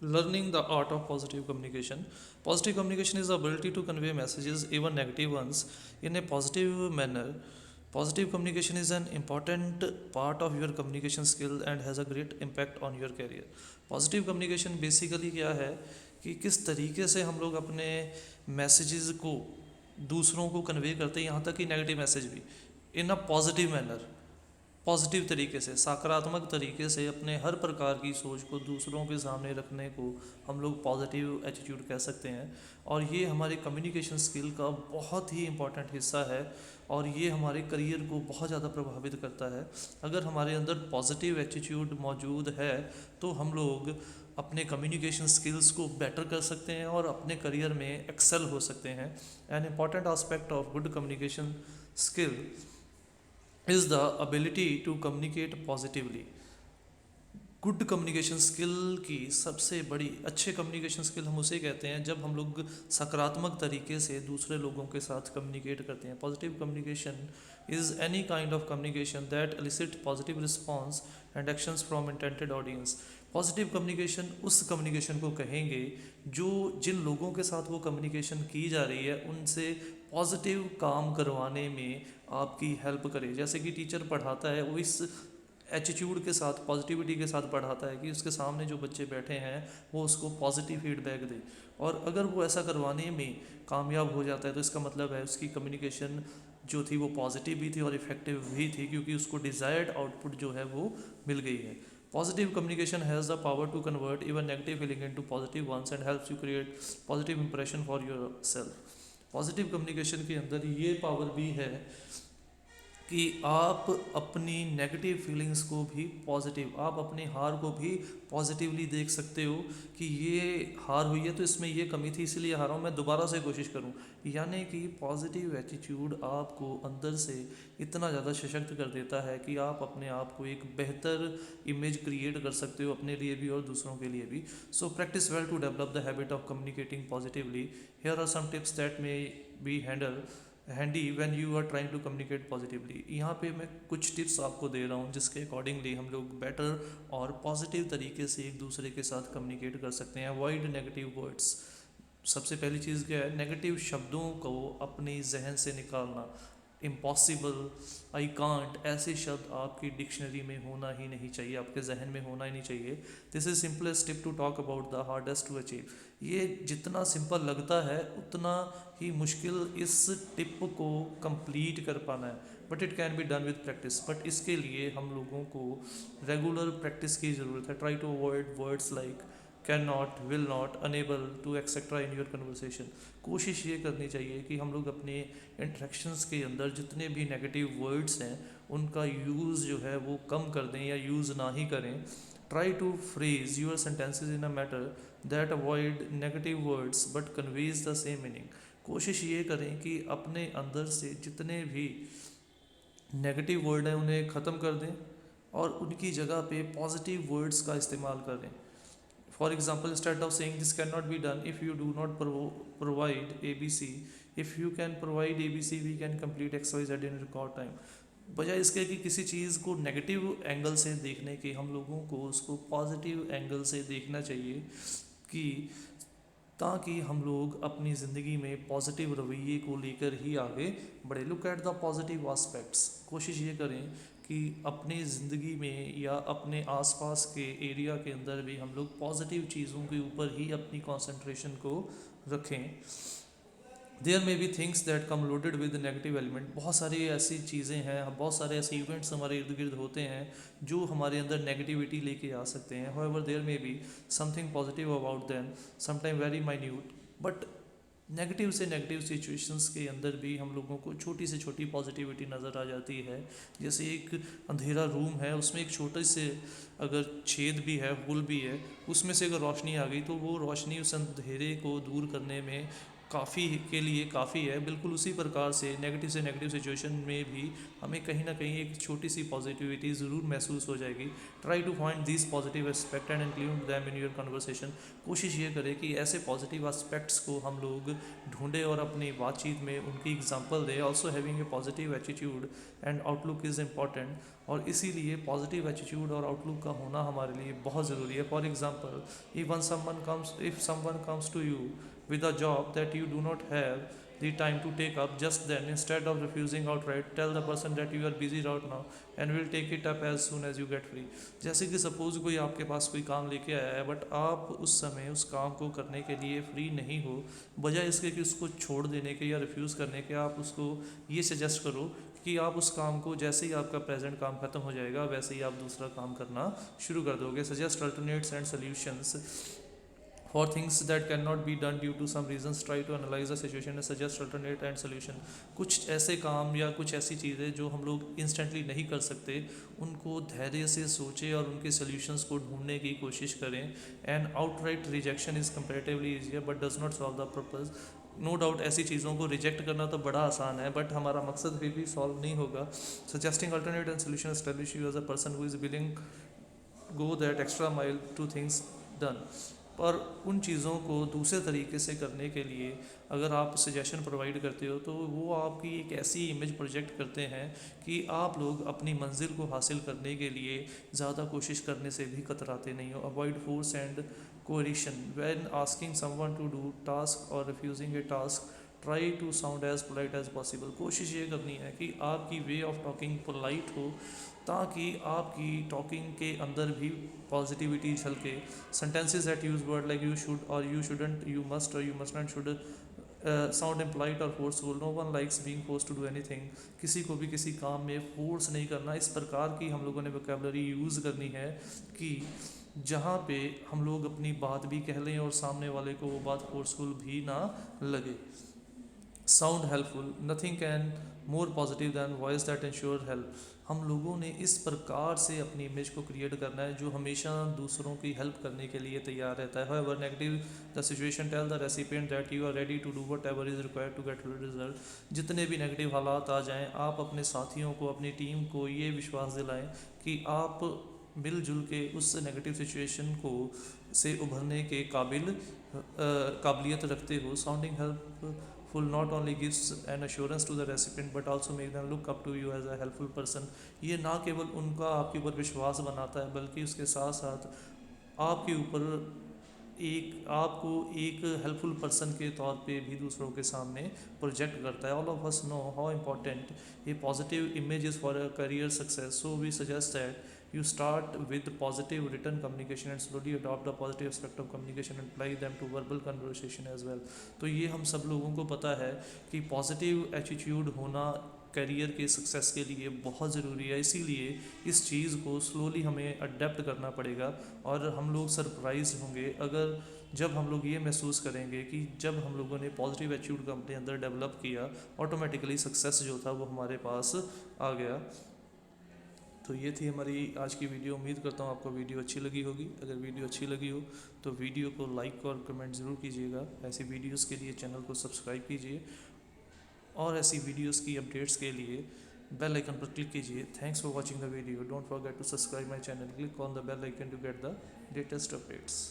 Learning the art of positive communication. Positive communication is the ability to convey messages, even negative ones, in a positive manner. Positive communication is an important part of your communication skill and has a great impact on your career. Positive communication basically क्या है कि किस तरीके से हम लोग अपने messages को दूसरों को कन्वे करते हैं, यहाँ तक कि नेगेटिव मैसेज भी, इन अ पॉजिटिव मैनर, पॉजिटिव तरीके से, सकारात्मक तरीके से अपने हर प्रकार की सोच को दूसरों के सामने रखने को हम लोग पॉजिटिव एटीट्यूड कह सकते हैं। और ये हमारे कम्युनिकेशन स्किल का बहुत ही इम्पॉर्टेंट हिस्सा है और ये हमारे करियर को बहुत ज़्यादा प्रभावित करता है। अगर हमारे अंदर पॉजिटिव एटीट्यूड मौजूद है तो हम लोग अपने कम्युनिकेशन स्किल्स को बेटर कर सकते हैं और अपने करियर में एक्सेल हो सकते हैं। An important aspect of good communication skill is the ability to communicate positively. Good communication skill की सबसे बड़ी, अच्छे कम्युनिकेशन स्किल हम उसे कहते हैं जब हम लोग सकारात्मक तरीके से दूसरे लोगों के साथ कम्युनिकेट करते हैं। Positive communication is any kind of communication that elicit positive response and actions from intended audience. Positive communication उस कम्युनिकेशन को कहेंगे जो जिन लोगों के साथ वो कम्युनिकेशन की जा रही है उनसे पॉजिटिव काम करवाने में आपकी हेल्प करे। जैसे कि टीचर पढ़ाता है वो इस एटीट्यूड के साथ, पॉजिटिविटी के साथ पढ़ाता है कि उसके सामने जो बच्चे बैठे हैं वो उसको पॉजिटिव फीडबैक दे, और अगर वो ऐसा करवाने में कामयाब हो जाता है तो इसका मतलब है उसकी कम्युनिकेशन जो थी वो पॉजिटिव भी थी और इफेक्टिव भी थी, क्योंकि उसको डिज़ायर्ड आउटपुट जो है वो मिल गई है। Positive communication has the power to convert even negative feeling into positive ones and helps you create positive impression for yourself. Positive communication के अंदर ये पावर भी है कि आप अपनी नेगेटिव फीलिंग्स को भी पॉजिटिव, आप अपनी हार को भी पॉजिटिवली देख सकते हो कि ये हार हुई है तो इसमें ये कमी थी इसलिए हारा हूँ, मैं दोबारा से कोशिश करूँ। यानी कि पॉजिटिव एटीट्यूड आपको अंदर से इतना ज़्यादा सशक्त कर देता है कि आप अपने आप को एक बेहतर इमेज क्रिएट कर सकते हो अपने लिए भी और दूसरों के लिए भी। So practice well to develop the habit of communicating positively. Here are some tips that may be handy when you are trying to communicate positively. यहाँ पे मैं कुछ टिप्स आपको दे रहा हूँ जिसके अकॉर्डिंगली हम लोग बेटर और पॉजिटिव तरीके से एक दूसरे के साथ कम्युनिकेट कर सकते हैं। Avoid negative words. सबसे पहली चीज़ क्या है, नेगेटिव शब्दों को अपने जहन से निकालना। इम्पॉसिबल, आई कांट, ऐसे शब्द आपकी डिक्शनरी में होना ही नहीं चाहिए, आपके जहन में होना ही नहीं चाहिए। This is simplest tip to talk about the hardest to achieve. ये जितना सिंपल लगता है उतना ही मुश्किल इस टिप को कंप्लीट कर पाना है, but it can be done with practice. But इसके लिए हम लोगों को रेगुलर प्रैक्टिस की ज़रूरत है। Try to avoid words like can not, will not, unable to etcetera in your conversation. कोशिश ये करनी चाहिए कि हम लोग अपने इंट्रैक्शंस के अंदर जितने भी नेगेटिव वर्ड्स हैं उनका यूज़ जो है वो कम कर दें या यूज़ ना ही करें। Try to phrase your sentences in a manner that avoid negative words but conveys the same meaning. कोशिश ये करें कि अपने अंदर से जितने भी नेगेटिव वर्ड हैं उन्हें ख़त्म कर दें और उनकी जगह पे पॉजिटिव वर्ड्स का इस्तेमाल करें। For example, instead of saying this cannot be done if you do not provide ABC, if you can provide ABC, we can complete XYZ in record time। बजाय इसके कि किसी चीज़ को नेगेटिव एंगल से देखने के हम लोगों को उसको पॉजिटिव एंगल से देखना चाहिए कि ताकि हम लोग अपनी ज़िंदगी में पॉजिटिव रवैये को लेकर ही आगे बढ़े। Look at the positive aspects. कोशिश ये करें कि अपनी ज़िंदगी में या अपने आसपास के एरिया के अंदर भी हम लोग पॉजिटिव चीज़ों के ऊपर ही अपनी कंसंट्रेशन को रखें। There may be things that come loaded with negative element. बहुत सारी ऐसी चीज़ें हैं, बहुत सारे ऐसे इवेंट्स हमारे इर्द गिर्द होते हैं जो हमारे अंदर नेगेटिविटी लेके आ सकते हैं। However there may be something positive about them, sometime very minute, but negative से नेगेटिव सिचुएशंस के अंदर भी हम लोगों को छोटी से छोटी पॉजिटिविटी नज़र आ जाती है। जैसे एक अंधेरा रूम है, उसमें एक छोटे से अगर छेद भी है, होल भी है, उसमें से अगर रोशनी आ गई तो वो रोशनी उस अंधेरे को दूर करने में काफ़ी के लिए काफ़ी है। बिल्कुल उसी प्रकार से नेगेटिव सिचुएशन में भी हमें कहीं ना कहीं एक छोटी सी पॉजिटिविटी ज़रूर महसूस हो जाएगी। Try to find this positive aspect and include them in your conversation. कोशिश ये करें कि ऐसे पॉजिटिव एस्पेक्ट्स को हम लोग ढूंढें और अपनी बातचीत में उनकी एग्जांपल दें। Also having a positive attitude and outlook is important और इसीलिए पॉजिटिव एटीट्यूड और आउटलुक का होना हमारे लिए बहुत ज़रूरी है. For example, if someone comes to you with a job that you do not have the time to take up, just then, instead of refusing outright, tell the person that you are busy right now and will take it up as soon as you get free. जैसे कि suppose कोई आपके पास कोई काम लेके आया है, but आप उस समय उस काम को करने के लिए फ्री नहीं हो, बजाय इसके कि उसको छोड़ देने के या रिफ्यूज़ करने के, आप उसको ये सजेस्ट करो कि आप उस काम को, जैसे ही आपका प्रेजेंट काम खत्म हो जाएगा वैसे ही आप दूसरा काम करना शुरू कर दोगे. Suggest alternates and solutions for things that cannot be done due to some reasons. Try to analyze the situation and suggest alternate and solution. कुछ ऐसे काम या कुछ ऐसी चीज़ें जो हम लोग इंस्टेंटली नहीं कर सकते, उनको धैर्य से सोचें और उनके सॉल्यूशंस को ढूंढने की कोशिश करें. And outright rejection is comparatively easier but does not solve the purpose. No doubt ऐसी चीज़ों को रिजेक्ट करना तो बड़ा आसान है, बट हमारा मकसद फिर भी सॉल्व नहीं होगा. Suggesting alternate and solution establish you as a person who is willing go that extra mile to things done. पर उन चीज़ों को दूसरे तरीके से करने के लिए अगर आप सजेशन प्रोवाइड करते हो, तो वो आपकी एक ऐसी इमेज प्रोजेक्ट करते हैं कि आप लोग अपनी मंजिल को हासिल करने के लिए ज़्यादा कोशिश करने से भी कतराते नहीं हो. Avoid force and coercion when asking someone to do task और refusing a task. Try to sound as polite as possible. कोशिश ये करनी है कि आपकी वे ऑफ टॉकिंग पोलाइट हो, ताकि आपकी टॉकिंग के अंदर भी पॉजिटिविटी झलके. Sentences that use word like you should और यू शुडंट, यू मस्ट और you must not should sound implied और forceful. No one likes being force to do anything. किसी को भी किसी काम में फोर्स नहीं करना. इस प्रकार की हम लोगों ने वोकैबुलरी यूज़ करनी है कि जहाँ पे हम लोग अपनी बात भी कह लें और सामने वाले को वो बात फोर्सफुल भी ना लगे. Sound helpful. Nothing can more positive than voice that ensure help. हम लोगों ने इस प्रकार से अपनी इमेज को क्रिएट करना है जो हमेशा दूसरों की हेल्प करने के लिए तैयार रहता है. However negative the situation, tell the recipient that you are ready to do whatever is required to get result. जितने भी नेगेटिव हालात आ जाएं, आप अपने साथियों को, अपनी टीम को ये विश्वास दिलाएं कि आप मिलजुल के उस नेगेटिव सिचुएशन को से उभरने के काबिलियत रखते हो. Sounding helpful not only gives an assurance to the recipient but also make them look up to you as a helpful person. ये ना केवल उनका आपके ऊपर विश्वास बनाता है, बल्कि उसके साथ साथ आपके ऊपर आपको एक हेल्पफुल पर्सन के तौर पे भी दूसरों के सामने प्रोजेक्ट करता है. All of us know how important a positive image is for a career success. So we suggest that you start with positive written communication and slowly adopt the positive aspect of communication and apply them to verbal conversation as well. तो ये हम सब लोगों को पता है कि positive attitude होना करियर के सक्सेस के लिए बहुत ज़रूरी है. इसीलिए इस चीज़ को स्लोली हमें अडेप्ट करना पड़ेगा. और हम लोग सरप्राइज होंगे अगर जब हम लोग ये महसूस करेंगे कि जब हम लोगों ने पॉजिटिव एटीट्यूड को अपने अंदर डेवलप किया, ऑटोमेटिकली सक्सेस जो था वो हमारे पास आ गया. तो ये थी हमारी आज की वीडियो. उम्मीद करता हूँ आपको वीडियो अच्छी लगी होगी. अगर वीडियो अच्छी लगी हो तो वीडियो को लाइक और कमेंट ज़रूर कीजिएगा. ऐसी वीडियोस के लिए चैनल को सब्सक्राइब कीजिए और ऐसी वीडियोस की अपडेट्स के लिए बेल आइकन पर क्लिक कीजिए. Thanks for watching the video. Don't forget to subscribe my channel. Click on the bell icon to get the latest updates.